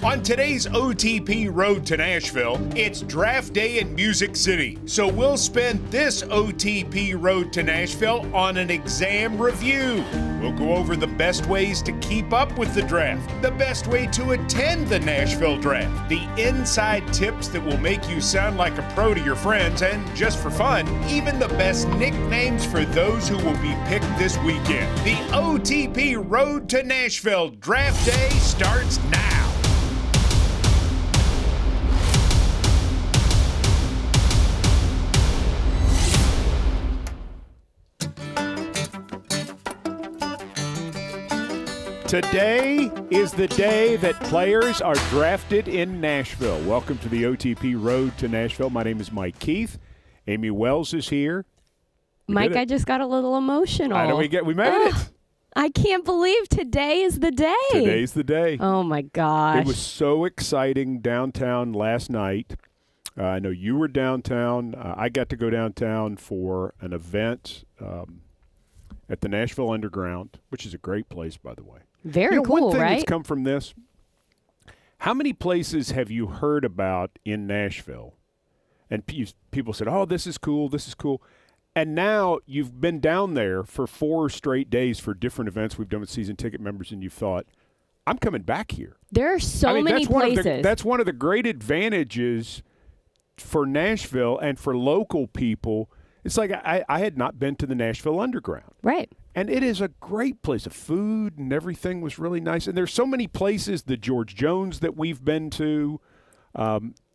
On today's OTP Road to Nashville, it's draft day in Music City. So we'll spend this OTP Road to Nashville on an exam review. We'll go over the best ways to keep up with the draft, the best way to attend the Nashville draft, the inside tips that will make you sound like a pro to your friends, and just for fun, even the best nicknames for those who will be picked this weekend. The OTP Road to Nashville Draft Day starts now. Today is the day that players are drafted in Nashville. Welcome to the OTP Road to Nashville. My name is Mike Keith. Amie Wells is here. Mike, I just got a little emotional. How do we made it. I can't believe today is the day. Today's the day. Oh, my gosh. It was so exciting downtown last night. I know you were downtown. I got to go downtown for an event at the Nashville Underground, which is a great place, by the way. Very cool, one thing right? that's come from this, how many places have you heard about in Nashville? And people said, oh, this is cool, this is cool. And now you've been down there for 4 straight days for different events we've done with season ticket members, and you thought, I'm coming back here. There are so many places. That's one of the great advantages for Nashville and for local people. It's like I had not been to the Nashville Underground. Right. And it is a great place. The food and everything was really nice. And there's so many places, the George Jones that we've been to,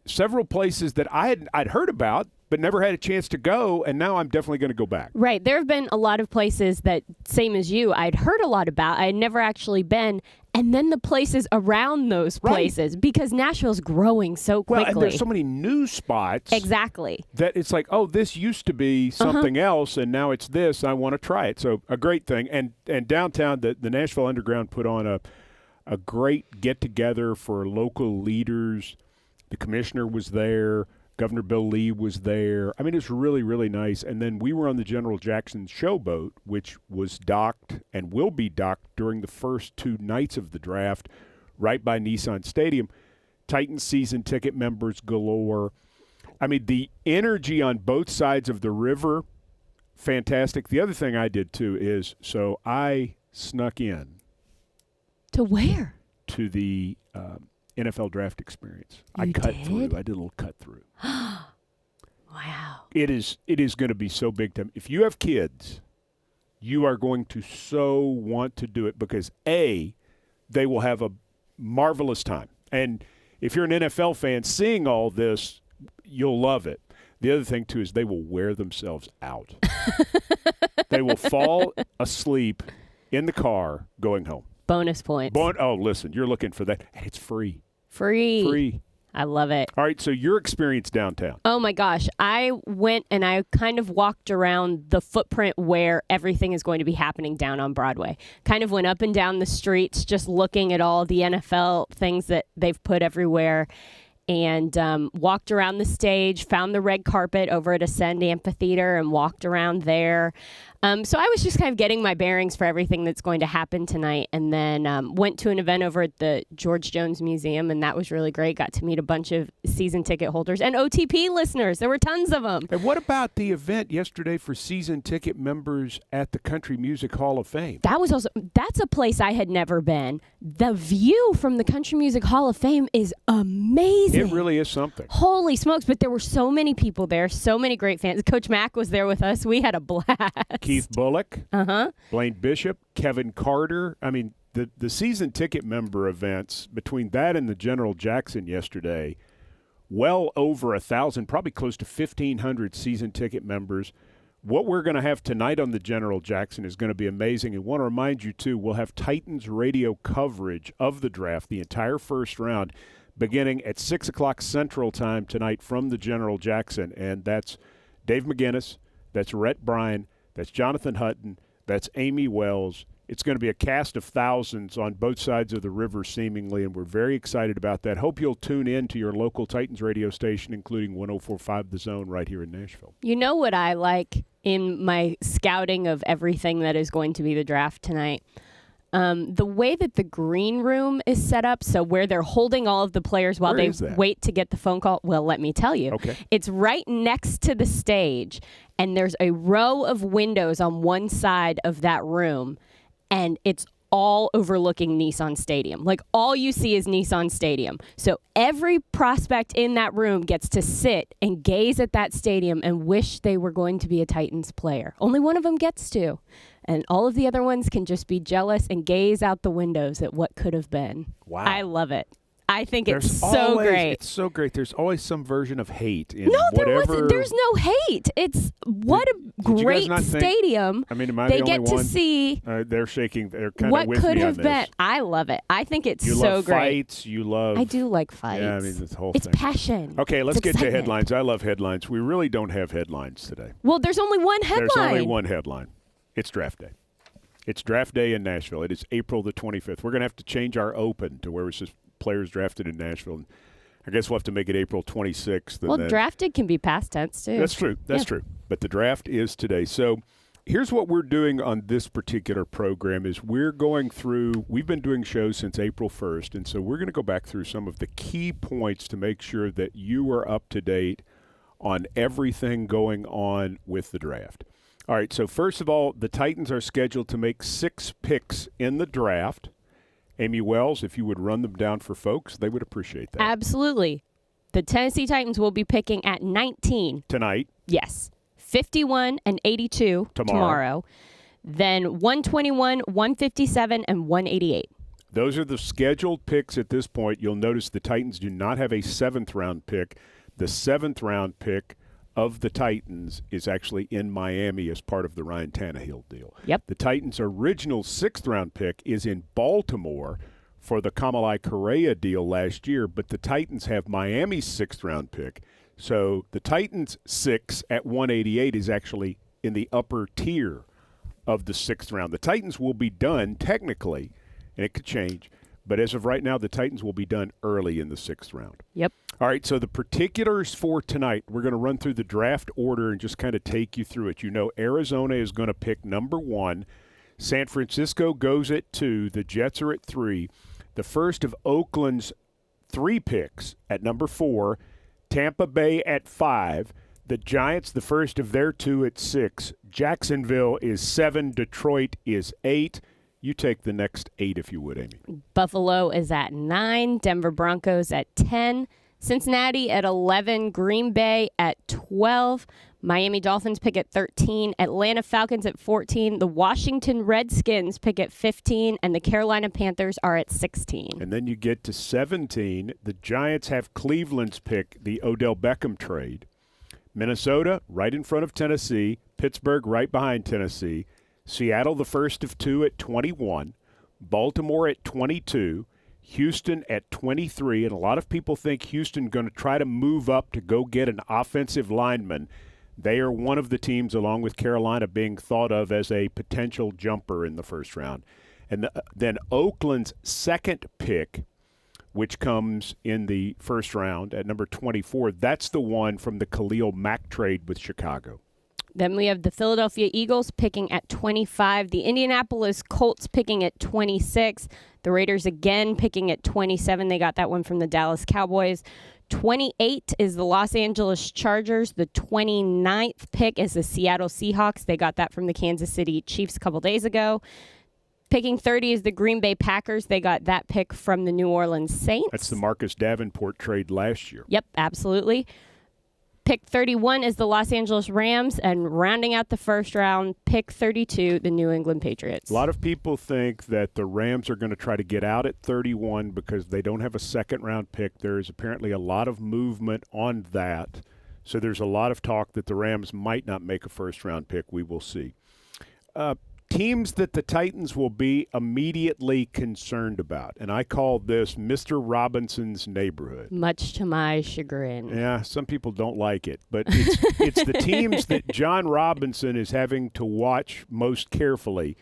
several places that I'd heard about but never had a chance to go, and now I'm definitely going to go back. Right. There have been a lot of places that, same as you, I'd heard a lot about. I had never actually been. And then the places around those places, because Nashville's growing so quickly. Well, and there's so many new spots. Exactly. That it's like, oh, this used to be something else, and now it's this. I want to try it. So a great thing. And downtown, the Nashville Underground put on a great get-together for local leaders. The commissioner was there. Governor Bill Lee was there. I mean, it's really, really nice. And then we were on the General Jackson Showboat, which was docked and will be docked during the first 2 nights of the draft right by Nissan Stadium. Titans season ticket members galore. I mean, the energy on both sides of the river, fantastic. The other thing I did, too, is so I snuck in. To where? To the NFL draft experience. I did a little cut through. Wow. It is going to be so big time. If you have kids, you are going to so want to do it because A, they will have a marvelous time. And if you're an NFL fan, seeing all this, you'll love it. The other thing, too, is they will wear themselves out. They will fall asleep in the car going home. Bonus points. Oh, listen, you're looking for that. And it's free. Free. I love it. All right, so your experience downtown. Oh, my gosh. I went and I kind of walked around the footprint where everything is going to be happening down on Broadway. Kind of went up and down the streets just looking at all the NFL things that they've put everywhere. And walked around the stage, found the red carpet over at Ascend Amphitheater and walked around there. So I was just kind of getting my bearings for everything that's going to happen tonight, and then went to an event over at the George Jones Museum, and that was really great. Got to meet a bunch of season ticket holders and OTP listeners. There were tons of them. And what about the event yesterday for season ticket members at the Country Music Hall of Fame? That's a place I had never been. The view from the Country Music Hall of Fame is amazing. It really is something. Holy smokes, but there were so many people there, so many great fans. Coach Mack was there with us. We had a blast. Keith Bullock, Blaine Bishop, Kevin Carter. I mean, the season ticket member events, between that and the General Jackson yesterday, well over 1,000, probably close to 1,500 season ticket members. What we're going to have tonight on the General Jackson is going to be amazing. And want to remind you, too, we'll have Titans radio coverage of the draft, the entire first round, beginning at 6 o'clock Central Time tonight from the General Jackson. And that's Dave McGinnis, that's Rhett Bryan, that's Jonathan Hutton, that's Amie Wells. It's going to be a cast of thousands on both sides of the river, seemingly, and we're very excited about that. Hope you'll tune in to your local Titans radio station, including 104.5 The Zone right here in Nashville. You know what I like in my scouting of everything that is going to be the draft tonight? The way that the green room is set up, so where they're holding all of the players while they wait to get the phone call. Well, let me tell you. Okay. It's right next to the stage, and there's a row of windows on one side of that room, and it's all overlooking Nissan Stadium. Like, all you see is Nissan Stadium. So every prospect in that room gets to sit and gaze at that stadium and wish they were going to be a Titans player. Only one of them gets to. And all of the other ones can just be jealous and gaze out the windows at what could have been. Wow. I love it. I think There's it's so great. It's so great. There's always some version of hate in No, whatever. there's no hate. It's what a great stadium. I mean, am I they the only get to one? see They're shaking. They're kind of what with could me have on been. this. I love it. I think it's You so love great. fights. You love. I do like fights. Yeah, I mean, this whole it's thing. passion. Okay, let's It's get to excitement. headlines. I love headlines. We really don't have headlines today. Well, there's only one headline. There's only one headline. It's draft day. It's draft day in Nashville. It is April the 25th. We're going to have to change our open to where it says players drafted in Nashville. And I guess we'll have to make it April 26th. Well, drafted can be past tense, too. That's true. That's true. But the draft is today. So here's what we're doing on this particular program is we're going through – we've been doing shows since April 1st, and so we're going to go back through some of the key points to make sure that you are up to date on everything going on with the draft. All right, so first of all, the Titans are scheduled to make 6 picks in the draft. Amie Wells, if you would run them down for folks, they would appreciate that. Absolutely. The Tennessee Titans will be picking at 19. Tonight. Yes. 51 and 82 tomorrow. Then 121, 157, and 188. Those are the scheduled picks at this point. You'll notice the Titans do not have a 7th-round pick. The 7th-round pick of the Titans is actually in Miami as part of the Ryan Tannehill deal. Yep. The Titans' original 6th-round pick is in Baltimore for the Kamalei Correa deal last year, but the Titans have Miami's 6th-round pick. So the Titans' 6 at 188 is actually in the upper tier of the 6th round. The Titans will be done technically, and it could change, but as of right now, the Titans will be done early in the 6th round. Yep. All right, so the particulars for tonight, we're going to run through the draft order and just kind of take you through it. You know, Arizona is going to pick number 1. San Francisco goes at 2. The Jets are at 3. The first of Oakland's 3 picks at number 4. Tampa Bay at 5. The Giants, the first of their 2 at 6. Jacksonville is 7. Detroit is 8. You take the next 8 if you would, Amie. Buffalo is at 9. Denver Broncos at 10. Cincinnati at 11. Green Bay at 12. Miami Dolphins pick at 13. Atlanta Falcons at 14. The Washington Redskins pick at 15. And the Carolina Panthers are at 16. And then you get to 17. The Giants have Cleveland's pick, the Odell Beckham trade. Minnesota right in front of Tennessee. Pittsburgh right behind Tennessee. Seattle the first of 2 at 21. Baltimore at 22. Houston at 23, and a lot of people think Houston going to try to move up to go get an offensive lineman. They are one of the teams, along with Carolina, being thought of as a potential jumper in the first round. And then Oakland's 2nd pick, which comes in the first round at number 24, that's the one from the Khalil Mack trade with Chicago. Then we have the Philadelphia Eagles picking at 25. The Indianapolis Colts picking at 26. The Raiders again picking at 27. They got that one from the Dallas Cowboys. 28 is the Los Angeles Chargers. The 29th pick is the Seattle Seahawks. They got that from the Kansas City Chiefs a couple days ago. Picking 30 is the Green Bay Packers. They got that pick from the New Orleans Saints. That's the Marcus Davenport trade last year. Yep, absolutely. Pick 31 is the Los Angeles Rams, and rounding out the first round, pick 32, the New England Patriots. A lot of people think that the Rams are going to try to get out at 31 because they don't have a second-round pick. There is apparently a lot of movement on that. So there's a lot of talk that the Rams might not make a first-round pick. We will see. Teams that the Titans will be immediately concerned about, and I call this Mr. Robinson's neighborhood. Much to my chagrin. Yeah, some people don't like it, but it's the teams that John Robinson is having to watch most carefully.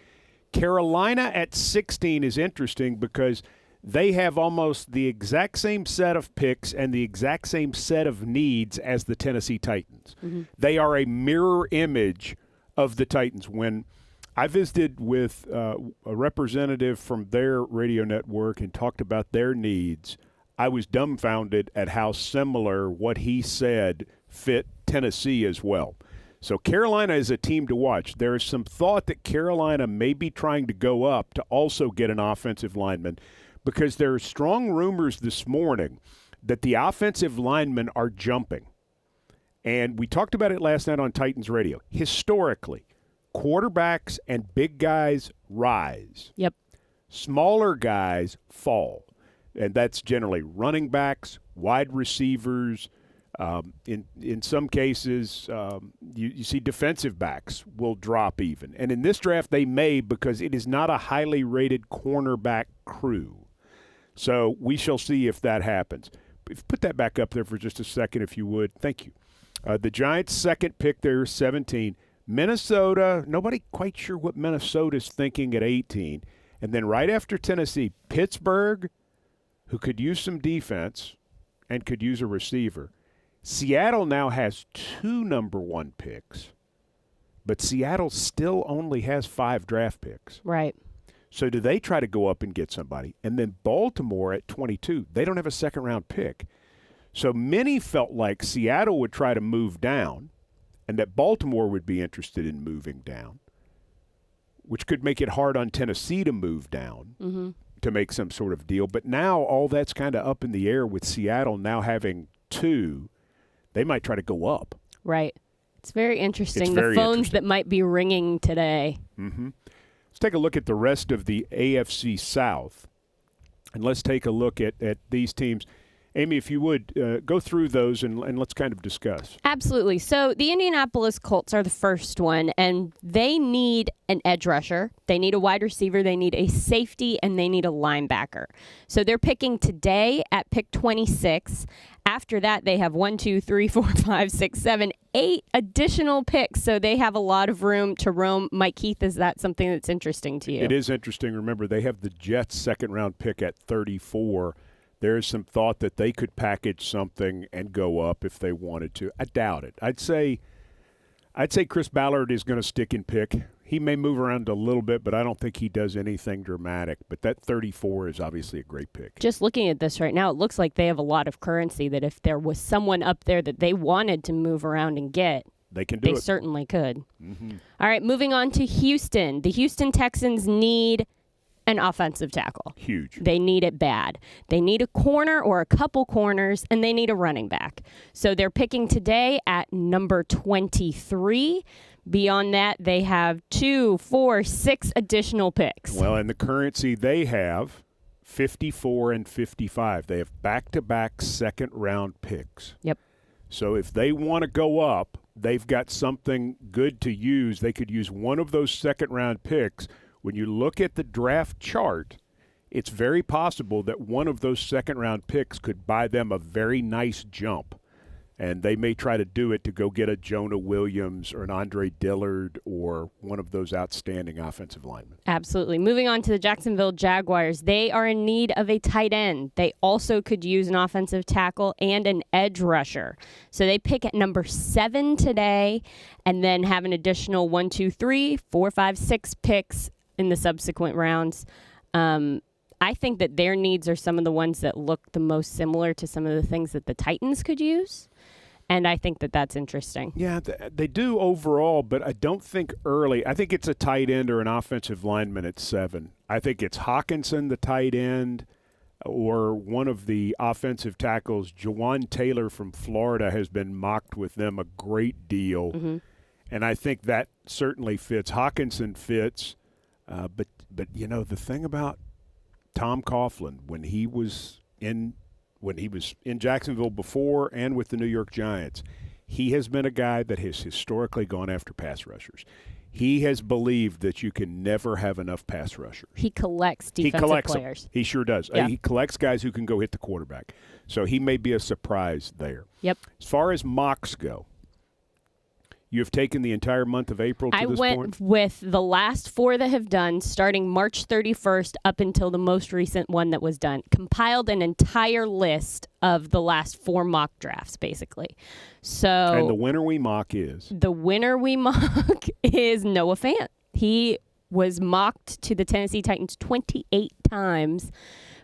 Carolina at 16 is interesting because they have almost the exact same set of picks and the exact same set of needs as the Tennessee Titans. Mm-hmm. They are a mirror image of the Titans. When I visited with a representative from their radio network and talked about their needs, I was dumbfounded at how similar what he said fit Tennessee as well. So Carolina is a team to watch. There is some thought that Carolina may be trying to go up to also get an offensive lineman because there are strong rumors this morning that the offensive linemen are jumping. And we talked about it last night on Titans Radio. Historically, quarterbacks and big guys rise. Yep. Smaller guys fall. And that's generally running backs, wide receivers. In some cases, you see defensive backs will drop even. And in this draft, they may because it is not a highly rated cornerback crew. So we shall see if that happens. Put that back up there for just a second, if you would. Thank you. The Giants' second pick there, 17. Minnesota, nobody quite sure what Minnesota's thinking at 18. And then right after Tennessee, Pittsburgh, who could use some defense and could use a receiver. Seattle now has 2 number 1 picks, but Seattle still only has 5 draft picks. Right. So do they try to go up and get somebody? And then Baltimore at 22, they don't have a second-round pick. So many felt like Seattle would try to move down and that Baltimore would be interested in moving down, which could make it hard on Tennessee to move down to make some sort of deal. But now all that's kind of up in the air with Seattle now having 2. They might try to go up. Right. It's very interesting. The phones that might be ringing today. Mm-hmm. Let's take a look at the rest of the AFC South, and let's take a look at these teams. Amy, if you would, go through those and let's kind of discuss. Absolutely. So the Indianapolis Colts are the first one, and they need an edge rusher. They need a wide receiver. They need a safety, and they need a linebacker. So they're picking today at pick 26. After that, they have 1, 2, 3, 4, 5, 6, 7, 8 additional picks. So they have a lot of room to roam. Mike Keith, is that something that's interesting to you? It is interesting. Remember, they have the Jets' second-round pick at 34. There is some thought that they could package something and go up if they wanted to. I doubt it. I'd say Chris Ballard is going to stick and pick. He may move around a little bit, but I don't think he does anything dramatic. But that 34 is obviously a great pick. Just looking at this right now, it looks like they have a lot of currency that if there was someone up there that they wanted to move around and get, they can do it. They certainly could. Mm-hmm. All right, moving on to Houston. The Houston Texans need an offensive tackle. Huge. They need it bad. They need a corner or a couple corners, and they need a running back. So they're picking today at number 23. Beyond that, they have 2, 4, 6 additional picks. Well, and the currency they have, 54 and 55. They have back-to-back second-round picks. Yep. So if they want to go up, they've got something good to use. They could use one of those second-round picks. When you look at the draft chart, it's very possible that one of those second-round picks could buy them a very nice jump. And they may try to do it to go get a Jonah Williams or an Andre Dillard or one of those outstanding offensive linemen. Absolutely. Moving on to the Jacksonville Jaguars. They are in need of a tight end. They also could use an offensive tackle and an edge rusher. So they pick at number 7 today and then have an additional 1, 2, 3, 4, 5, 6 picks in the subsequent rounds. I think that their needs are some of the ones that look the most similar to some of the things that the Titans could use. And I think that that's interesting. Yeah, they do overall, but I don't think early. I think it's a tight end or an offensive lineman at 7. I think it's Hawkinson, the tight end. or one of the offensive tackles, Jawan Taylor from Florida, has been mocked with them a great deal. Mm-hmm. And I think that certainly fits. Hawkinson fits. But the thing about Tom Coughlin, when he was in Jacksonville before and with the New York Giants, he has been a guy that has historically gone after pass rushers. He has believed that you can never have enough pass rushers. He collects defensive players. He sure does. Yeah. He collects guys who can go hit the quarterback. So he may be a surprise there. Yep. As far as mocks go, you have taken the entire month of April to this point? I went with the last 4 that have done, starting March 31st up until the most recent one that was done. Compiled an entire list of the last 4 mock drafts, basically. And the winner we mock is? The winner we mock is Noah Fant. He was mocked to the Tennessee Titans 28 times.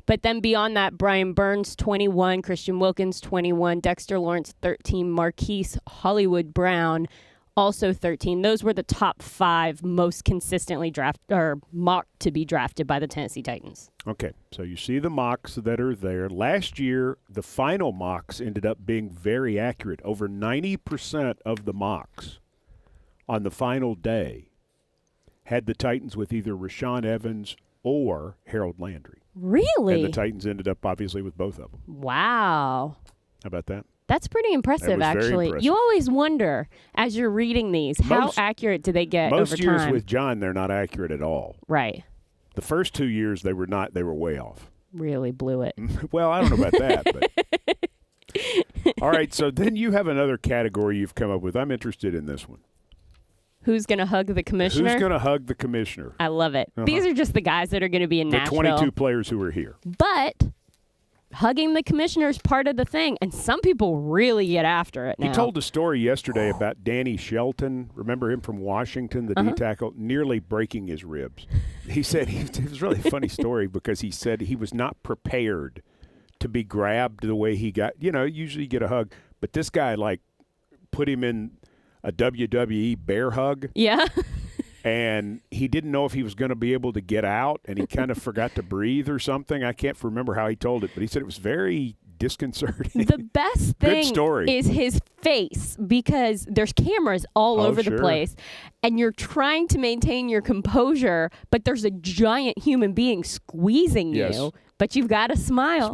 But then beyond that, Brian Burns, 21, Christian Wilkins, 21, Dexter Lawrence, 13, Marquise Hollywood Brown, also 13. Those were the top 5 most consistently mocked to be drafted by the Tennessee Titans. Okay, so you see the mocks that are there. Last year, the final mocks ended up being very accurate. Over 90% of the mocks on the final day had the Titans with either Rashaan Evans or Harold Landry. Really? And the Titans ended up, obviously, with both of them. Wow. How about that? That's pretty impressive, actually. Impressive. You always wonder, as you're reading these, how accurate do they get over time? Most years with John, they're not accurate at all. Right. The first 2 years, they were not. They were way off. Really blew it. Well, I don't know about that. But. All right, so then you have another category you've come up with. I'm interested in this one. Who's going to hug the commissioner? Who's going to hug the commissioner? I love it. These are just the guys that are going to be in Nashville. The 22 players who are here. But hugging the commissioner is part of the thing, and some people really get after it now. He told a story yesterday about Danny Shelton. Remember him from Washington, the D tackle, nearly breaking his ribs. He said it was really a funny story because he said he was not prepared to be grabbed the way he got. Usually you get a hug, but this guy put him in a WWE bear hug. Yeah. And he didn't know if he was going to be able to get out, and he kind of forgot to breathe or something. I can't remember how he told it, but he said it was very disconcerting. The best thing is his face, because there's cameras all over the place, and you're trying to maintain your composure, but there's a giant human being squeezing you, but you've got to smile.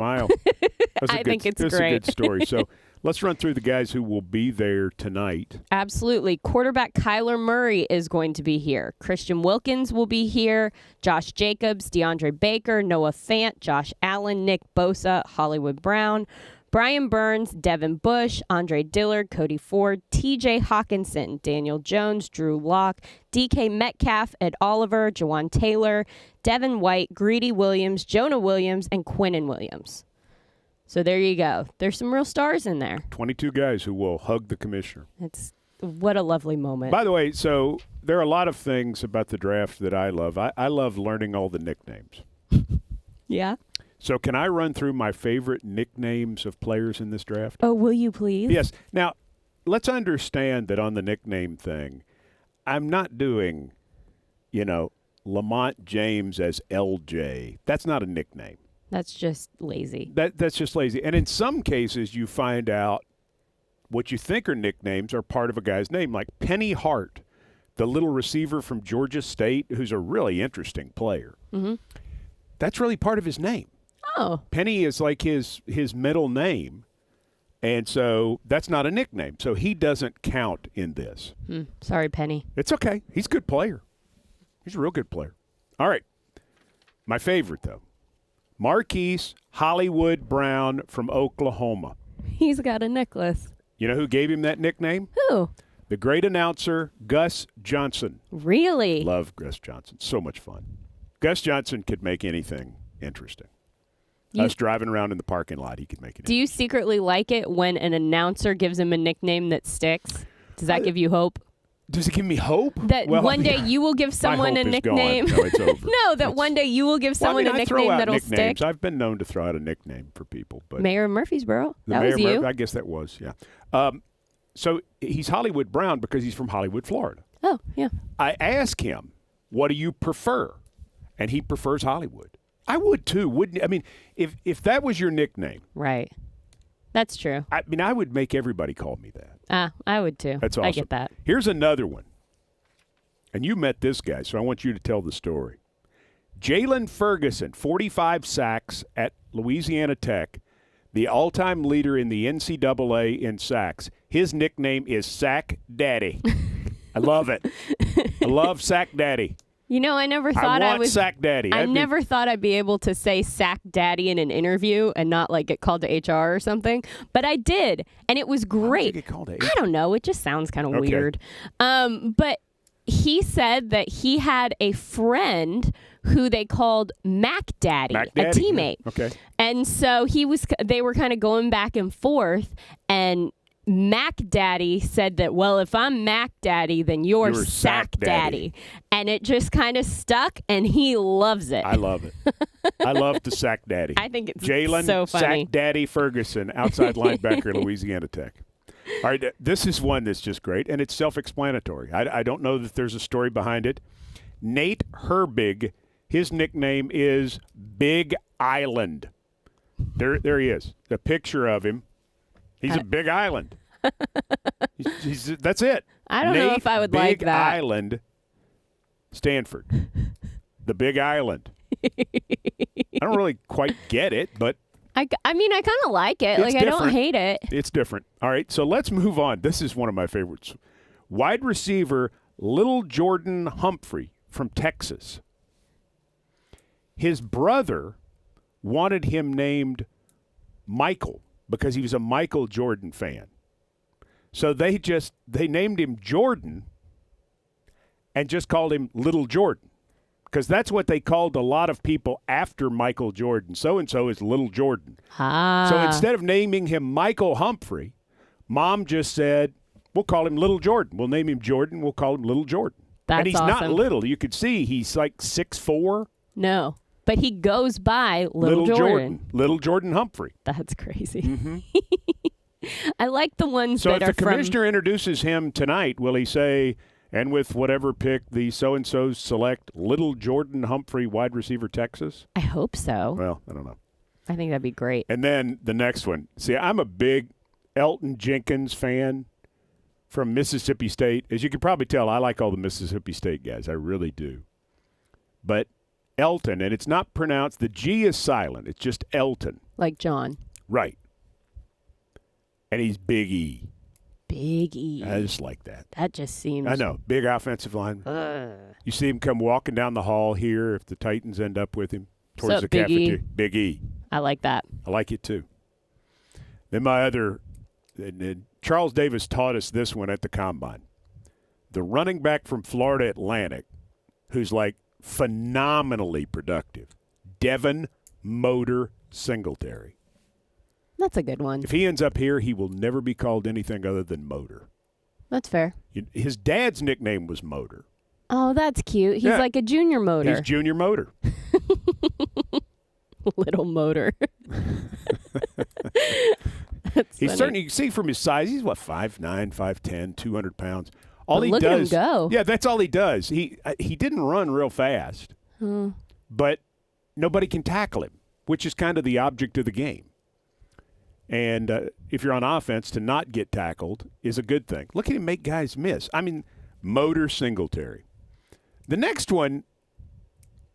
I think it's great. That's a good story. So let's run through the guys who will be there tonight. Absolutely. Quarterback Kyler Murray is going to be here. Christian Wilkins will be here. Josh Jacobs, DeAndre Baker, Noah Fant, Josh Allen, Nick Bosa, Hollywood Brown, Brian Burns, Devin Bush, Andre Dillard, Cody Ford, TJ Hawkinson, Daniel Jones, Drew Lock, DK Metcalf, Ed Oliver, Jawan Taylor, Devin White, Greedy Williams, Jonah Williams, and Quinnen Williams. So there you go. There's some real stars in there. 22 guys who will hug the commissioner. What a lovely moment. By the way, so there are a lot of things about the draft that I love. I love learning all the nicknames. Yeah? So can I run through my favorite nicknames of players in this draft? Oh, will you please? Yes. Now, let's understand that on the nickname thing, I'm not doing, Lamont James as LJ. That's not a nickname. That's just lazy. That's just lazy. And in some cases, you find out what you think are nicknames are part of a guy's name, like Penny Hart, the little receiver from Georgia State, who's a really interesting player. Mm-hmm. That's really part of his name. Oh. Penny is like his middle name, and so that's not a nickname. So he doesn't count in this. Sorry, Penny. It's okay. He's a good player. He's a real good player. All right. My favorite, though. Marquise Hollywood Brown from Oklahoma. He's got a necklace. You know who gave him that nickname? Who? The great announcer, Gus Johnson. Really? Love Gus Johnson. So much fun. Gus Johnson could make anything interesting. Us driving around in the parking lot, he could make it. Do you secretly like it when an announcer gives him a nickname that sticks? Does that give you hope? Does it give me hope? That one day you will give someone a nickname. No, it's over. One day you will give someone a nickname that'll stick. I've been known to throw out a nickname for people. But Mayor of Murfreesboro. That was you. I guess that was, yeah. So he's Hollywood Brown because he's from Hollywood, Florida. Oh, yeah. I ask him, what do you prefer? And he prefers Hollywood. I would too, wouldn't you? I mean, if that was your nickname. Right. That's true. I mean, I would make everybody call me that. I would too. That's awesome. I get that. Here's another one. And you met this guy, so I want you to tell the story. Jalen Ferguson, 45 sacks at Louisiana Tech, the all-time leader in the NCAA in sacks. His nickname is Sack Daddy. I love it. I love Sack Daddy. You know, I never thought I was Sack Daddy. I never thought I'd be able to say Sack Daddy in an interview and not like get called to HR or something, but I did, and it was great. Why did you get called to HR? I don't know. It just sounds kind of weird. But he said that he had a friend who they called Mac Daddy, a teammate. Yeah. Okay. And so they were kind of going back and forth, and Mac Daddy said that, well, if I'm Mac Daddy, then you're Sack Daddy. And it just kind of stuck, and he loves it. I love it. I love the Sack Daddy. I think it's Jalen so funny. Sack Daddy Ferguson, outside linebacker, Louisiana Tech. All right, this is one that's just great, and it's self-explanatory. I don't know that there's a story behind it. Nate Herbig, his nickname is Big Island. There he is, the picture of him. He's a Big Island. That's it. I don't know if I would Big like that. Island, Stanford. The Big Island. I don't really quite get it, but I mean, I kind of like it. Like, I don't hate it. It's different. All right, so let's move on. This is one of my favorites. Wide receiver Little Jordan Humphrey from Texas. His brother wanted him named Michael because he was a Michael Jordan fan. So they named him Jordan and just called him Little Jordan because that's what they called a lot of people after Michael Jordan. So-and-so is Little Jordan. So instead of naming him Michael Humphrey, Mom just said, we'll call him Little Jordan. We'll name him Jordan. We'll call him Little Jordan. And he's not little. You could see he's like 6'4". No. But he goes by Little Jordan. Little Jordan Humphrey. That's crazy. Mm-hmm. I like the ones so that are if the commissioner introduces him tonight, will he say, and with whatever pick, the so-and-sos select Little Jordan Humphrey, wide receiver, Texas? I hope so. Well, I don't know. I think that'd be great. And then the next one. See, I'm a big Elton Jenkins fan from Mississippi State. As you can probably tell, I like all the Mississippi State guys. I really do. But Elton, and it's not pronounced, the G is silent. It's just Elton. Like John. Right. And he's Big E. Big E. I just like that. That just seems. I know. Big offensive line. You see him come walking down the hall here if the Titans end up with him towards the cafeteria. Big E. I like that. I like it too. Then my other, Charles Davis taught us this one at the Combine. The running back from Florida Atlantic, who's like phenomenally productive, Devin Motor Singletary. That's a good one. If he ends up here, he will never be called anything other than Motor. That's fair. His dad's nickname was Motor. Oh, that's cute. He's like a junior Motor. He's Junior Motor. Little Motor. He's certainly, you can see from his size, he's 5'9", 5'10", 200 pounds. All but he look does, at him go. Yeah, that's all he does. He didn't run real fast, but nobody can tackle him, which is kind of the object of the game. And if you're on offense, to not get tackled is a good thing. Look at him make guys miss. I mean, Motor Singletary. The next one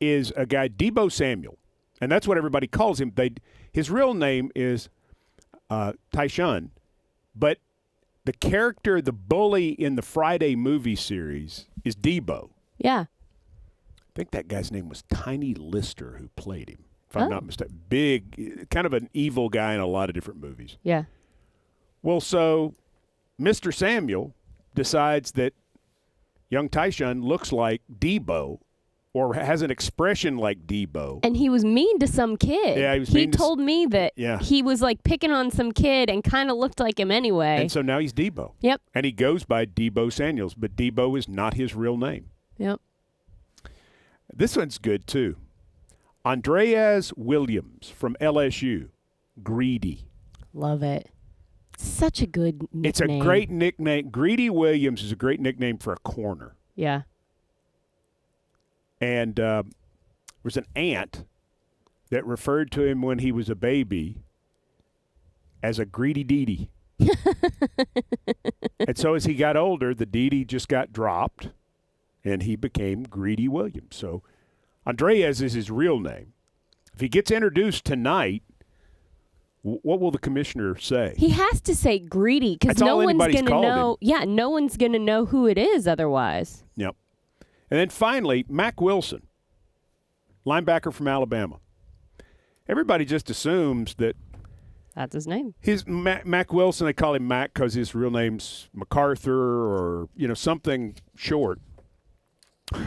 is a guy, Deebo Samuel, and that's what everybody calls him. His real name is Tyshawn, but the character, the bully in the Friday movie series is Deebo. Yeah. I think that guy's name was Tiny Lister who played him, if I'm not mistaken. Big, kind of an evil guy in a lot of different movies. Yeah. Well, so Mr. Samuel decides that young Tyshawn looks like Deebo or has an expression like Deebo. And he was mean to some kid. Yeah, he was He told me that he was like picking on some kid and kind of looked like him anyway. And so now he's Deebo. Yep. And he goes by Deebo Samuels, but Deebo is not his real name. Yep. This one's good, too. Andreas Williams from LSU, Greedy. Love it. Such a good nickname. It's a great nickname. Greedy Williams is a great nickname for a corner. Yeah. And there was an aunt that referred to him when he was a baby as a greedy Dee. And so as he got older, the Dee just got dropped, and he became Greedy Williams. So Andreas is his real name. If he gets introduced tonight, what will the commissioner say? He has to say Greedy because no one's going to know. Yeah, no one's going to know who it is otherwise. Yep. And then finally, Mack Wilson, linebacker from Alabama. Everybody just assumes that that's his name. His Mack Wilson, they call him Mack because his real name's MacArthur or, something short.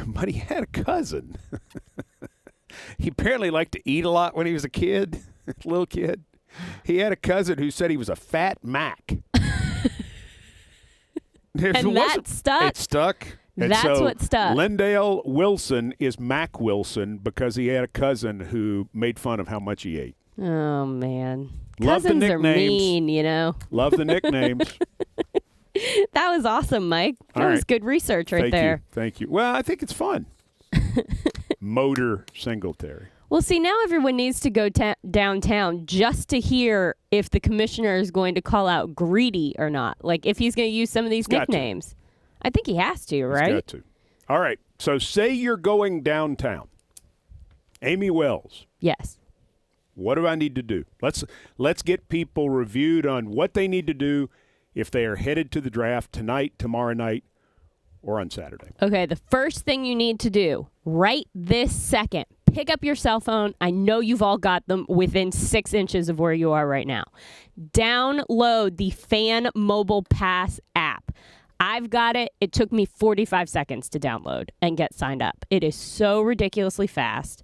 But he had a cousin. He apparently liked to eat a lot when he was a kid, little kid. He had a cousin who said he was a fat Mac. And that stuck? It stuck. And That's so what stuck. Lindale Wilson is Mack Wilson because he had a cousin who made fun of how much he ate. Oh, man. Love Cousins the nicknames. are mean, Love the nicknames. That was awesome, Mike. That was good research right there. Thank you. Well, I think it's fun. Motor Singletary. Well, see, now everyone needs to go downtown just to hear if the commissioner is going to call out Greedy or not. Like, if he's going to use some of these nicknames. I think he has to, right? He's got to. All right. So say you're going downtown. Amie Wells. Yes. What do I need to do? Let's get people reviewed on what they need to do if they are headed to the draft tonight, tomorrow night, or on Saturday. Okay, the first thing you need to do right this second, pick up your cell phone. I know you've all got them within 6 inches of where you are right now. Download the Fan Mobile Pass app. I've got it. It took me 45 seconds to download and get signed up. It is so ridiculously fast.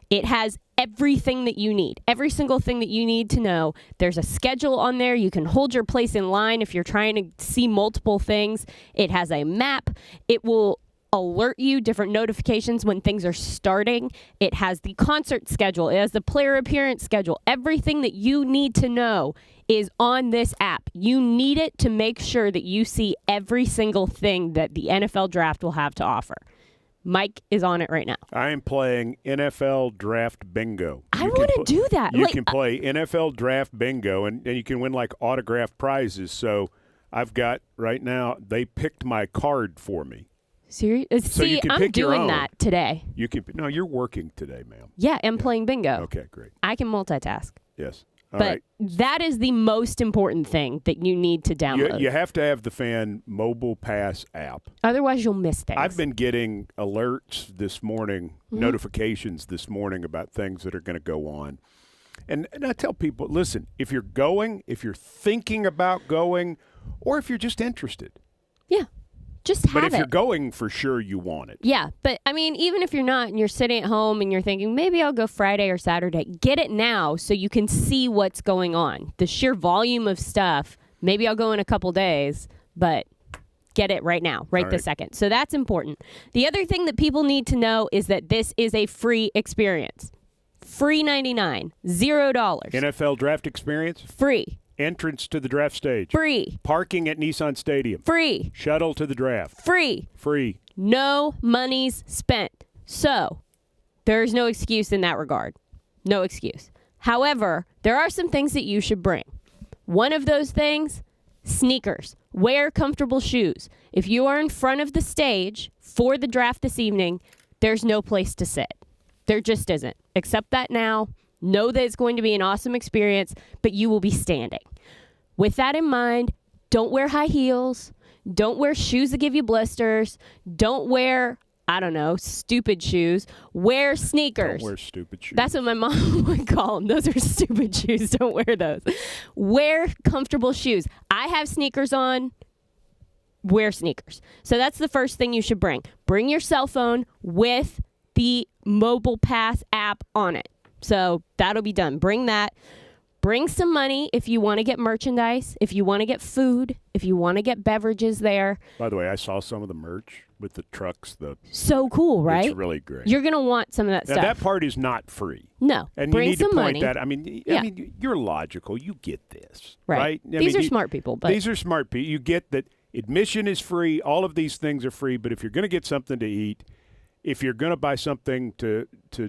It has everything that you need, every single thing that you need to know. There's a schedule on there. You can hold your place in line if you're trying to see multiple things. It has a map. It will alert you different notifications when things are starting. It has the concert schedule. It has the player appearance schedule. Everything that you need to know is on this app. You need it to make sure that you see every single thing that the NFL draft will have to offer. Mike is on it right now. I am playing NFL Draft Bingo. I want to do that. You can play NFL Draft Bingo, and you can win like autographed prizes. So I've got right now, they picked my card for me. Seriously? So See, I'm doing that today. You can. No, you're working today, ma'am. Yeah, I'm playing bingo. Okay, great. I can multitask. Yes. But that is the most important thing that you need to download. You have to have the Fan Mobile Pass app. Otherwise, you'll miss things. I've been getting alerts this morning, notifications this morning about things that are going to go on. And I tell people, listen, if you're going, if you're thinking about going, or if you're just interested. Yeah. Just have it. But if you're going, for sure you want it. Yeah, but I mean, even if you're not and you're sitting at home and you're thinking, maybe I'll go Friday or Saturday, get it now so you can see what's going on. The sheer volume of stuff, maybe I'll go in a couple days, but get it right now, right this second. So that's important. The other thing that people need to know is that this is a free experience. Free $99, $0. NFL Draft Experience? Free. Entrance to the draft stage. Free. Parking at Nissan Stadium. Free. Shuttle to the draft. Free. Free. No money's spent. So there's no excuse in that regard. No excuse. However, there are some things that you should bring. One of those things, sneakers. Wear comfortable shoes. If you are in front of the stage for the draft this evening, there's no place to sit. There just isn't. Accept that now. Know that it's going to be an awesome experience, but you will be standing. With that in mind, don't wear high heels. Don't wear shoes that give you blisters. Don't wear, I don't know, stupid shoes. Wear sneakers. Don't wear stupid shoes. That's what my mom would call them. Those are stupid shoes. Don't wear those. Wear comfortable shoes. I have sneakers on. Wear sneakers. So that's the first thing you should bring. Bring your cell phone with the Mobile Pass app on it. So that'll be done. Bring that. Bring some money if you want to get merchandise, if you want to get food, if you want to get beverages there. By the way, I saw some of the merch with the trucks. So cool, right? It's really great. You're going to want some of that stuff. That part is not free. No. And bring you need some to point money. that. I mean, you're logical. You get this, right? These are smart people. But these are smart people. You get that admission is free. All of these things are free. But if you're going to get something to eat, if you're going to buy something to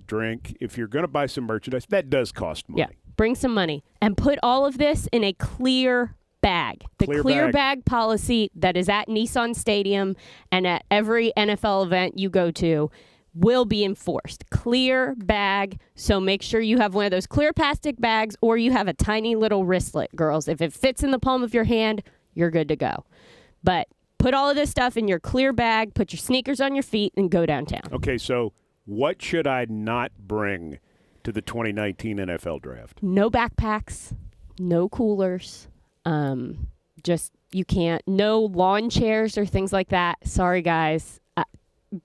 drink, if you're going to buy some merchandise, that does cost money. Yeah, bring some money and put all of this in a clear bag. The clear bag policy that is at Nissan Stadium and at every NFL event you go to will be enforced. Clear bag. So make sure you have one of those clear plastic bags or you have a tiny little wristlet, girls. If it fits in the palm of your hand, you're good to go. But put all of this stuff in your clear bag, put your sneakers on your feet, and go downtown. Okay, so what should I not bring to the 2019 NFL Draft? No backpacks, no coolers. You can't. No lawn chairs or things like that. Sorry, guys.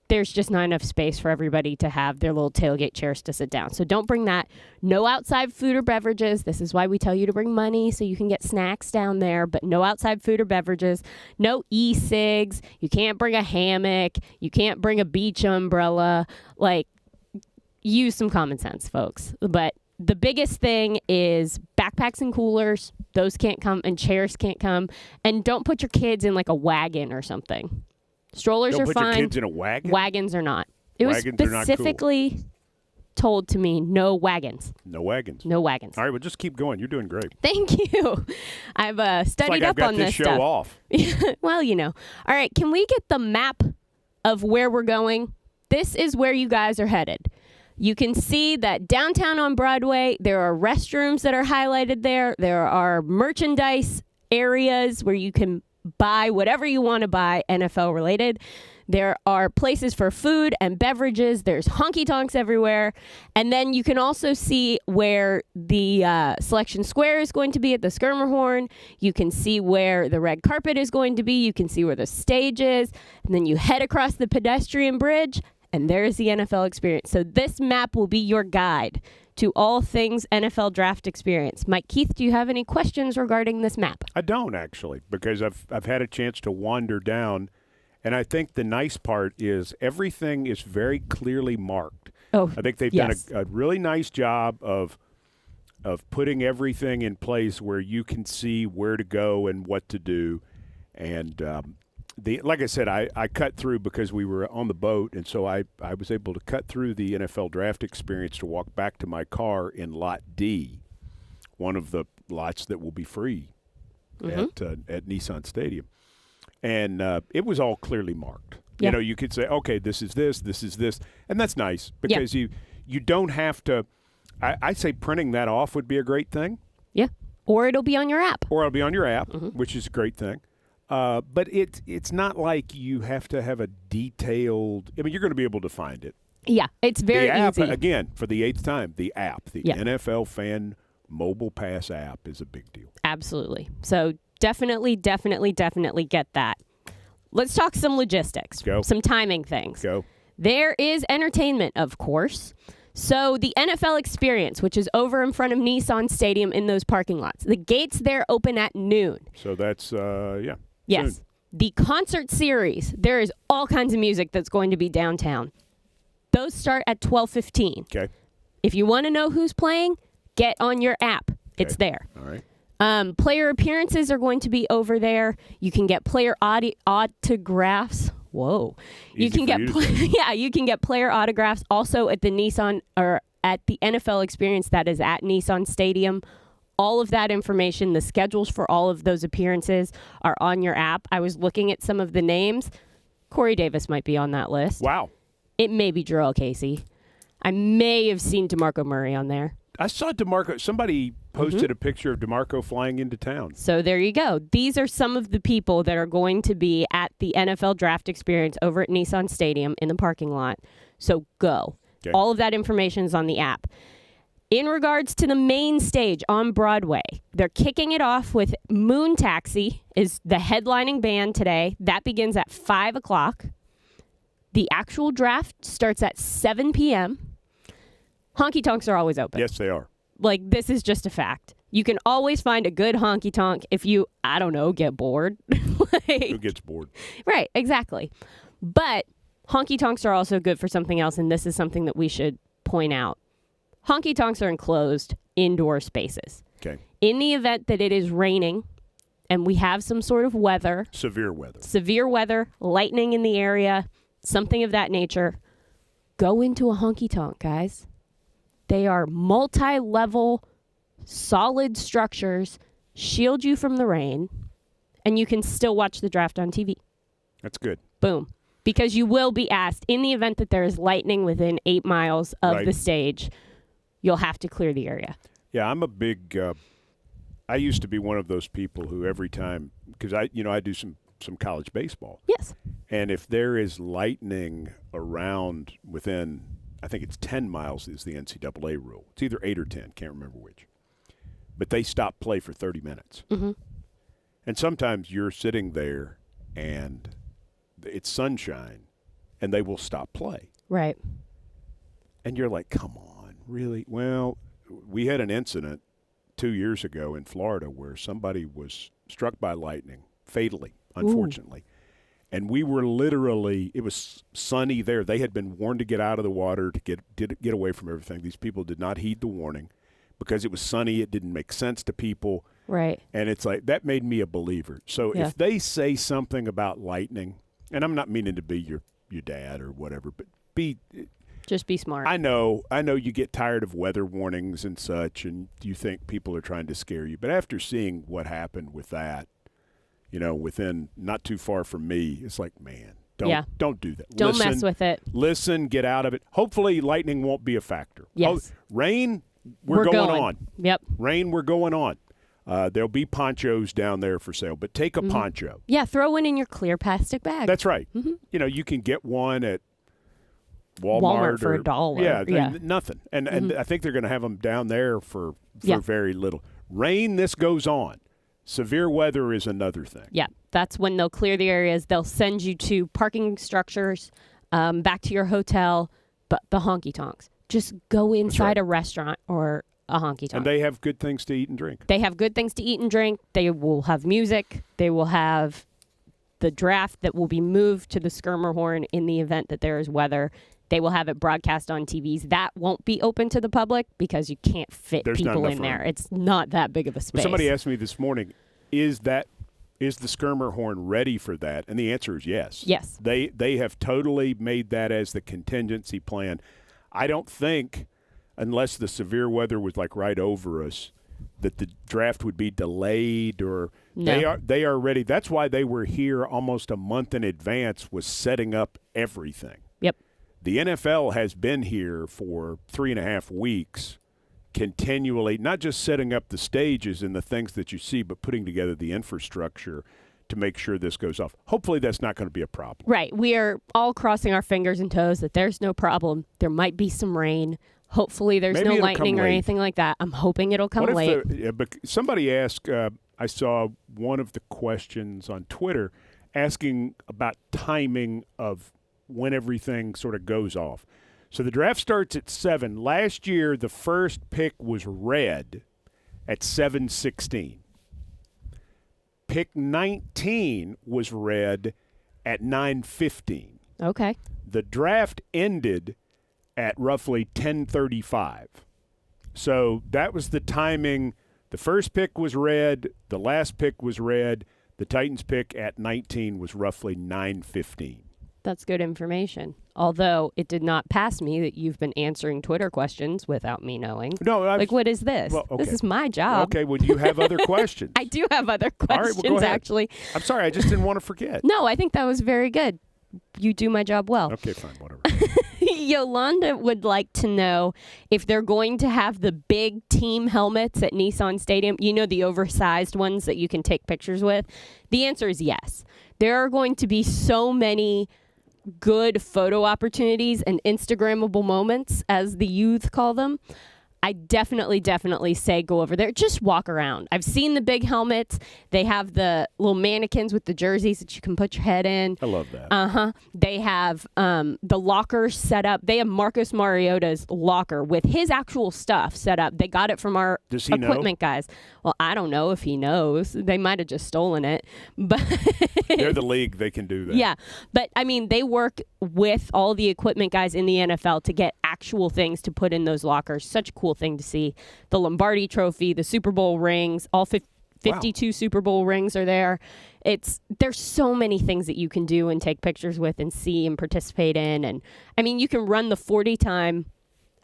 There's just not enough space for everybody to have their little tailgate chairs to sit down. So don't bring that. No outside food or beverages. This is why we tell you to bring money so you can get snacks down there, but no outside food or beverages. No e-cigs. You can't bring a hammock. You can't bring a beach umbrella. Like, use some common sense, folks. But the biggest thing is backpacks and coolers. Those can't come, and chairs can't come. And don't put your kids in like a wagon or something. Strollers Don't are put fine. your kids in a wagon? Wagons are not. It was Wagons are not specifically told to me, no wagons. No wagons. No wagons. All right, well, just keep going. You're doing great. Thank you. I've studied I've up got on this this show stuff. off. Well, you know. All right, can we get the map of where we're going? This is where you guys are headed. You can see that downtown on Broadway, there are restrooms that are highlighted there. There are merchandise areas where you can buy whatever you want to buy NFL related. There are places for food and beverages. There's honky-tonks everywhere. And then you can also see where the Selection Square is going to be at the Skirmerhorn. You can see where the red carpet is going to be. You can see where the stage is. And then you head across the pedestrian bridge, and there's the NFL experience. So this map will be your guide to all things NFL draft experience. Mike Keith, do you have any questions regarding this map? I don't, actually, because I've had a chance to wander down. And I think the nice part is everything is very clearly marked. Oh, I think they've yes. done a really nice job of putting everything in place where you can see where to go and what to do. And like I said, I cut through because we were on the boat, and so I was able to cut through the NFL draft experience to walk back to my car in Lot D, one of the lots that will be free at Nissan Stadium. And it was all clearly marked. Yeah. You know, you could say, okay, this is this, and that's nice because you don't have to. I say printing that off would be a great thing. Yeah, or it'll be on your app. Or it'll be on your app, which is a great thing. But it's not like you have to have a detailed. I mean, you're going to be able to find it. Yeah, it's very the app, easy. Again, for the 8th time, the app, the NFL Fan Mobile Pass app is a big deal. Absolutely. So definitely get that. Let's talk some logistics. Go. Some timing things. Go. There is entertainment, of course. So the NFL Experience, which is over in front of Nissan Stadium in those parking lots. The gates there open at noon. So that's, Yes. soon. The concert series, there is all kinds of music that's going to be downtown. Those start at 12:15. Okay. If you want to know who's playing, get on your app. It's there. All right. Player appearances are going to be over there. You can get player autographs. Whoa. You can get you can get player autographs also at the Nissan or at the NFL Experience that is at Nissan Stadium. All of that information, the schedules for all of those appearances are on your app. I was looking at some of the names. Corey Davis might be on that list. Wow. It may be Jarrell Casey. I may have seen DeMarco Murray on there. I saw DeMarco. Somebody posted a picture of DeMarco flying into town. So there you go. These are some of the people that are going to be at the NFL Draft Experience over at Nissan Stadium in the parking lot. So go. Okay. All of that information is on the app. In regards to the main stage on Broadway, they're kicking it off with Moon Taxi is the headlining band today. That begins at 5 o'clock. The actual draft starts at 7 p.m. Honky tonks are always open. Yes, they are. Like, this is just a fact. You can always find a good honky tonk if you, I don't know, get bored. Who gets bored? Right, exactly. But honky tonks are also good for something else, and this is something that we should point out. Honky tonks are enclosed indoor spaces. Okay. In the event that it is raining and we have some sort of weather, Severe weather, lightning in the area, something of that nature, go into a honky-tonk, guys. They are multi-level, solid structures, shield you from the rain, and you can still watch the draft on TV. That's good. Boom. Because you will be asked, in the event that there is lightning within 8 miles of the stage, you'll have to clear the area. Yeah, I'm a big I used to be one of those people who every time, because I do some college baseball. Yes. And if there is lightning around within, I think it's 10 miles is the NCAA rule. It's either 8 or 10, can't remember which. But they stop play for 30 minutes. Mm-hmm. And sometimes you're sitting there and it's sunshine and they will stop play. Right. And you're like, come on, really? Well, we had an incident 2 years ago in Florida where somebody was struck by lightning, fatally, unfortunately. Ooh. And we were literally, it was sunny there. They had been warned to get out of the water, to get away from everything. These people did not heed the warning because it was sunny. It didn't make sense to people. Right. And it's like, that made me a believer. So if they say something about lightning, and I'm not meaning to be your dad or whatever, but just be smart. I know you get tired of weather warnings and such, and you think people are trying to scare you. But after seeing what happened with that, within not too far from me, it's like, man, don't do that. Don't mess with it. Listen, get out of it. Hopefully lightning won't be a factor. Yes. Rain, we're going on. Yep. Rain, we're going on. There'll be ponchos down there for sale, but take a poncho. Yeah, throw one in your clear plastic bag. That's right. Mm-hmm. You can get one at Walmart for $1. Yeah. Nothing. And I think they're going to have them down there for very little. Rain, this goes on. Severe weather is another thing. Yeah, that's when they'll clear the areas. They'll send you to parking structures, back to your hotel, but the honky-tonks. Just go inside a restaurant or a honky-tonk. And they have good things to eat and drink. They have good things to eat and drink. They will have music. They will have the draft that will be moved to the Skirmerhorn in the event that there is weather. They will have it broadcast on TVs. That won't be open to the public because you can't fit people in there. It's not that big of a space. But somebody asked me this morning, is the Skirmerhorn ready for that? And the answer is yes. Yes. They have totally made that as the contingency plan. I don't think, unless the severe weather was like right over us, that the draft would be delayed or they are ready. That's why they were here almost a month in advance, was setting up everything. Yep. The NFL has been here for 3.5 weeks, continually, not just setting up the stages and the things that you see, but putting together the infrastructure to make sure this goes off. Hopefully that's not going to be a problem. Right. We are all crossing our fingers and toes that there's no problem. There might be some rain. Hopefully there's no lightning or anything like that. I'm hoping it'll come late. But somebody asked, I saw one of the questions on Twitter asking about timing of when everything sort of goes off. So the draft starts at 7. Last year, the first pick was read at 7:16. Pick 19 was read at 9:15. Okay. The draft ended at roughly 10:35. So that was the timing. The first pick was read. The last pick was read. The Titans pick at 19 was roughly 9:15. That's good information. Although it did not pass me that you've been answering Twitter questions without me knowing. No, what is this? Well, okay. This is my job. Okay, well, you have other questions. I do have other questions, all right, well, go ahead. Actually. I'm sorry, I just didn't want to forget. No, I think that was very good. You do my job well. Okay, fine, whatever. Yolanda would like to know if they're going to have the big team helmets at Nissan Stadium. The oversized ones that you can take pictures with. The answer is yes. There are going to be so many good photo opportunities and Instagrammable moments, as the youth call them. I definitely say go over there. Just walk around. I've seen the big helmets. They have the little mannequins with the jerseys that you can put your head in. I love that. They have the lockers set up. They have Marcus Mariota's locker with his actual stuff set up. They got it from our equipment guys. Well, I don't know if he knows. They might have just stolen it. But they're the league. They can do that. Yeah. But, they work with all the equipment guys in the NFL to get actual things to put in those lockers. Such a cool thing to see. The Lombardi Trophy, the Super Bowl rings, all 52 Super Bowl rings are there. There's so many things that you can do and take pictures with and see and participate in. And I mean, you can run the 40 time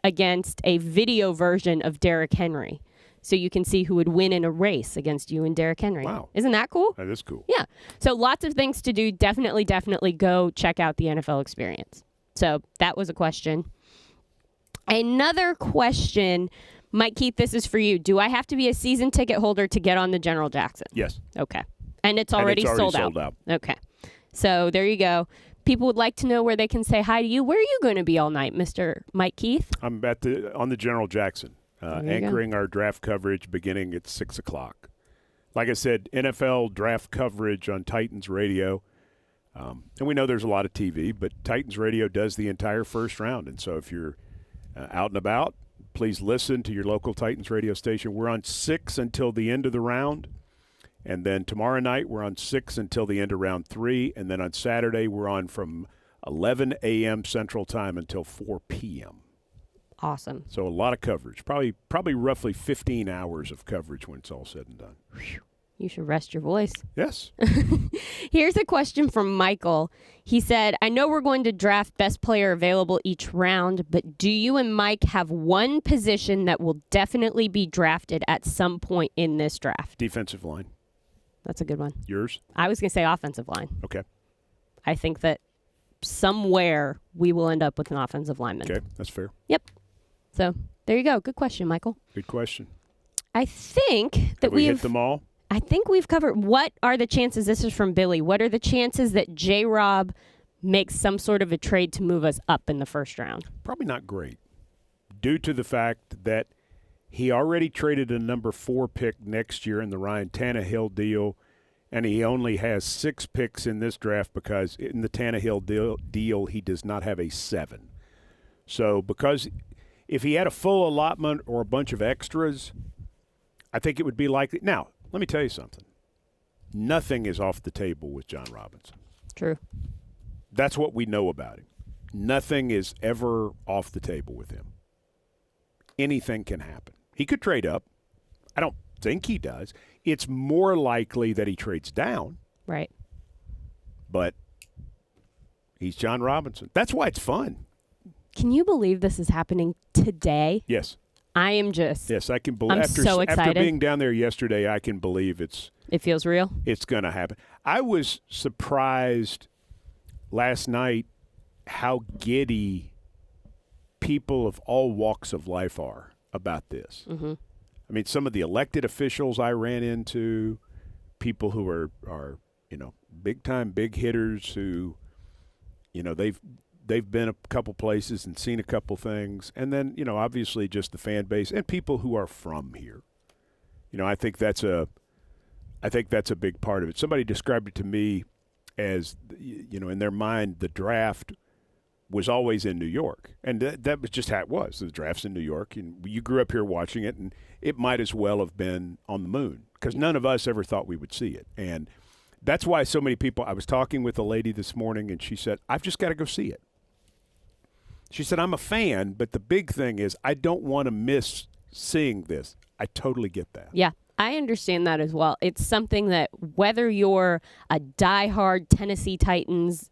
against a video version of Derrick Henry. So you can see who would win in a race against you and Derrick Henry. Wow. Isn't that cool? That is cool. Yeah. So lots of things to do. Definitely go check out the NFL experience. So that was a question. Another question, Mike Keith, this is for you. Do I have to be a season ticket holder to get on the General Jackson? Yes. Okay. And it's already, sold out. Okay. So there you go. People would like to know where they can say hi to you. Where are you going to be all night, Mr. Mike Keith? I'm on the General Jackson, anchoring our draft coverage beginning at 6 o'clock. Like I said, NFL draft coverage on Titans Radio. And we know there's a lot of TV, but Titans Radio does the entire first round. And so if you're out and about, please listen to your local Titans radio station. We're on 6 until the end of the round. And then tomorrow night, we're on 6 until the end of round 3. And then on Saturday, we're on from 11 a.m. Central Time until 4 p.m. Awesome. So a lot of coverage, probably roughly 15 hours of coverage when it's all said and done. You should rest your voice. Yes. Here's a question from Michael. He said, I know we're going to draft best player available each round, but do you and Mike have one position that will definitely be drafted at some point in this draft? Defensive line. That's a good one. Yours? I was going to say offensive line. Okay. I think that somewhere we will end up with an offensive lineman. Okay, that's fair. Yep. So there you go. Good question, Michael. Good question. I think that we hit them all? I think we've covered. What are the chances? This is from Billy. What are the chances that J-Rob makes some sort of a trade to move us up in the first round? Probably not great, due to the fact that he already traded a number 4 pick next year in the Ryan Tannehill deal, and he only has 6 picks in this draft because in the Tannehill deal he does not have a 7. So because if he had a full allotment or a bunch of extras, I think it would be likely. Now, let me tell you something. Nothing is off the table with John Robinson. True. That's what we know about him. Nothing is ever off the table with him. Anything can happen. He could trade up. I don't think he does. It's more likely that he trades down. Right. But he's John Robinson. That's why it's fun. Can you believe this is happening today? Yes. I am just. Yes, I can believe. I'm so excited. After being down there yesterday, I can believe it feels real. It's going to happen. I was surprised last night how giddy people of all walks of life are about this. Mm-hmm. I mean, some of the elected officials I ran into, people who are big time big hitters who, they've been a couple places and seen a couple things, and then obviously just the fan base and people who are from here. I think that's a big part of it. Somebody described it to me as in their mind the draft was always in New York, and that was just how it was. The draft's in New York, and you grew up here watching it, and it might as well have been on the moon because none of us ever thought we would see it, and that's why so many people. I was talking with a lady this morning, and she said, "I've just got to go see it." She said, "I'm a fan, but the big thing is I don't want to miss seeing this." I totally get that. Yeah, I understand that as well. It's something that whether you're a diehard Tennessee Titans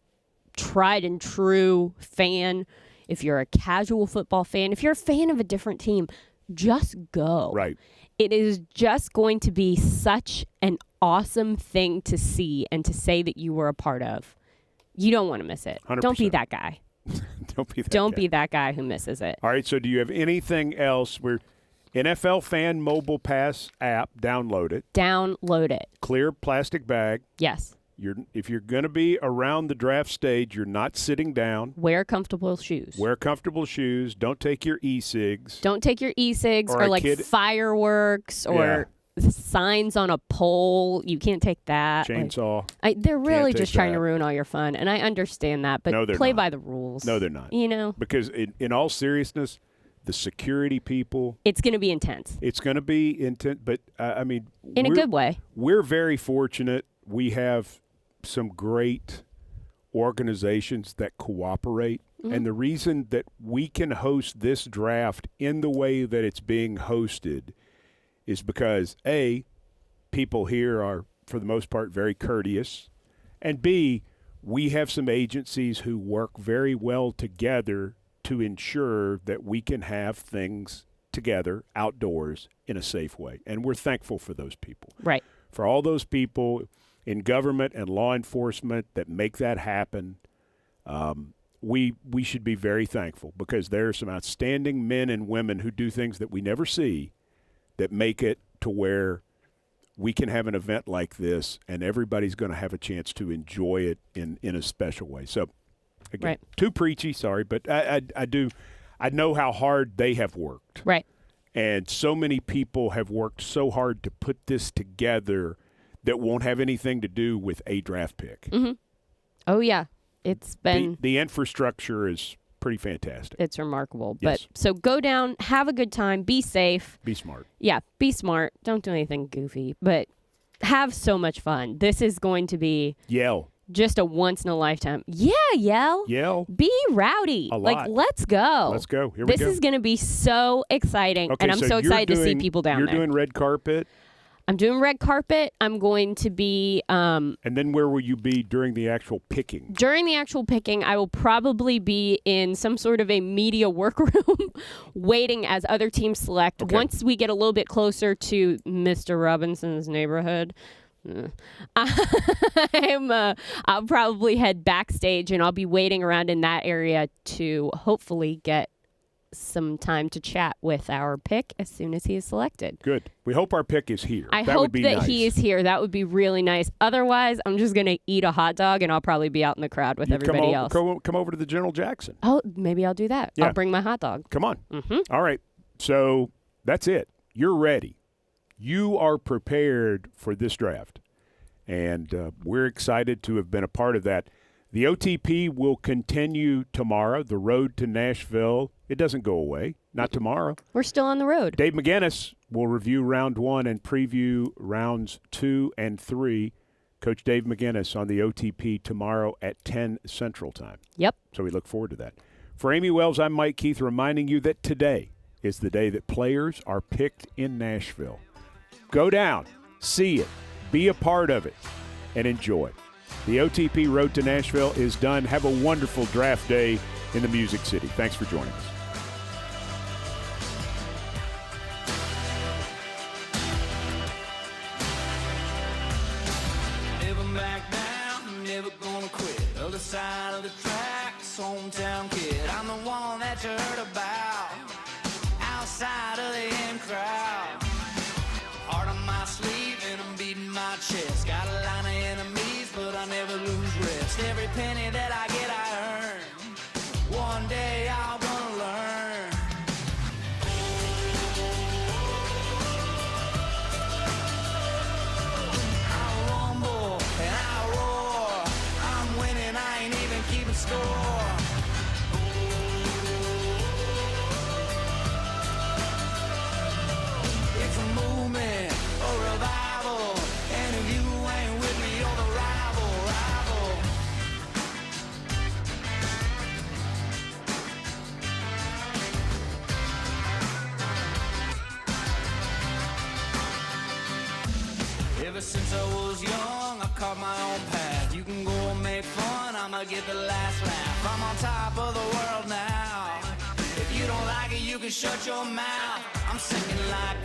tried and true fan, if you're a casual football fan, if you're a fan of a different team, just go. Right. It is just going to be such an awesome thing to see and to say that you were a part of. You don't want to miss it. 100%. Don't be that guy. Don't be that guy who misses it. All right, so do you have anything else? We're NFL Fan Mobile Pass app, download it. Download it. Clear plastic bag. Yes. If you're going to be around the draft stage, you're not sitting down. Wear comfortable shoes. Wear comfortable shoes. Don't take your e-cigs. Don't take your e-cigs or like fireworks or signs on a pole. You can't take that. Chainsaw. They're really just trying to ruin all your fun, and I understand that, but play by the rules. No, they're not. Because in all seriousness, the security people. It's going to be intense. It's going to be intense, but I mean. In a good way. We're very fortunate. We have some great organizations that cooperate. Mm-hmm. And the reason that we can host this draft in the way that it's being hosted is because, A, people here are, for the most part, very courteous. And B, we have some agencies who work very well together to ensure that we can have things together outdoors in a safe way. And we're thankful for those people. Right. For all those people in government and law enforcement that make that happen, we should be very thankful, because there are some outstanding men and women who do things that we never see that make it to where we can have an event like this and everybody's going to have a chance to enjoy it in a special way. So, again, Right. too preachy, sorry, but I know how hard they have worked. Right. And so many people have worked so hard to put this together that won't have anything to do with a draft pick. Mm-hmm. Oh, yeah. It's been The infrastructure is pretty fantastic. it's remarkable. Yes. But so go down, have a good time, be safe. Be smart. Yeah, be smart. Don't do anything goofy, but have so much fun. This is going to be Yell. just a once in a lifetime. Yeah, yell. Yell. Be rowdy. A Like, lot. let's go. Let's go. Here we This go. is going to be so exciting, Okay, and I'm so you're excited to see doing- people down You're there. doing red carpet, I'm doing red carpet. I'm going to be and then where will you be during the actual picking? during the actual picking. I will probably be in some sort of a media workroom, waiting as other teams select. Okay. Once we get a little bit closer to Mr. Robinson's neighborhood, I'll probably head backstage, and I'll be waiting around in that area to hopefully get some time to chat with our pick as soon as he is selected. Good. We hope our pick is here. I That hope would be that nice. he is here. That would be really nice. Otherwise, I'm just going to eat a hot dog, and I'll probably be out in the crowd with You everybody else. Come over to the General Jackson. Oh, maybe I'll do that. Yeah. I'll bring my hot dog. Come on. Mm-hmm. All right. So that's it. You're ready. You are prepared for this draft. And we're excited to have been a part of that. The OTP will continue tomorrow. The road to Nashville, it doesn't go away. Not tomorrow. We're still on the road. Dave McGinnis will review round 1 and preview rounds 2 and 3. Coach Dave McGinnis on the OTP tomorrow at 10 Central Time. Yep. So we look forward to that. For Amie Wells, I'm Mike Keith, reminding you that today is the day that players are picked in Nashville. Go down, see it, be a part of it, and enjoy. The OTP Road to Nashville is done. Have a wonderful draft day in the Music City. Thanks for joining us. Never back down, never gonna quit. Other side of the tracks, hometown kid. I'm the one that you heard about. Outside of the in crowd. Heart on my sleeve and I'm beating my chest. Got a line of enemies, but I never lose rest. Every penny that I get, I earn. One day I'm gonna learn. I rumble and I roar. I'm winning, I ain't even keeping score. It's a movement, a revival. And if you ain't with me, you're the rival. Ever since I was young, I carved my own path. You can go and make fun, I'ma get the last laugh. I'm on top of the world now. If you don't like it, you can shut your mouth. I'm singing like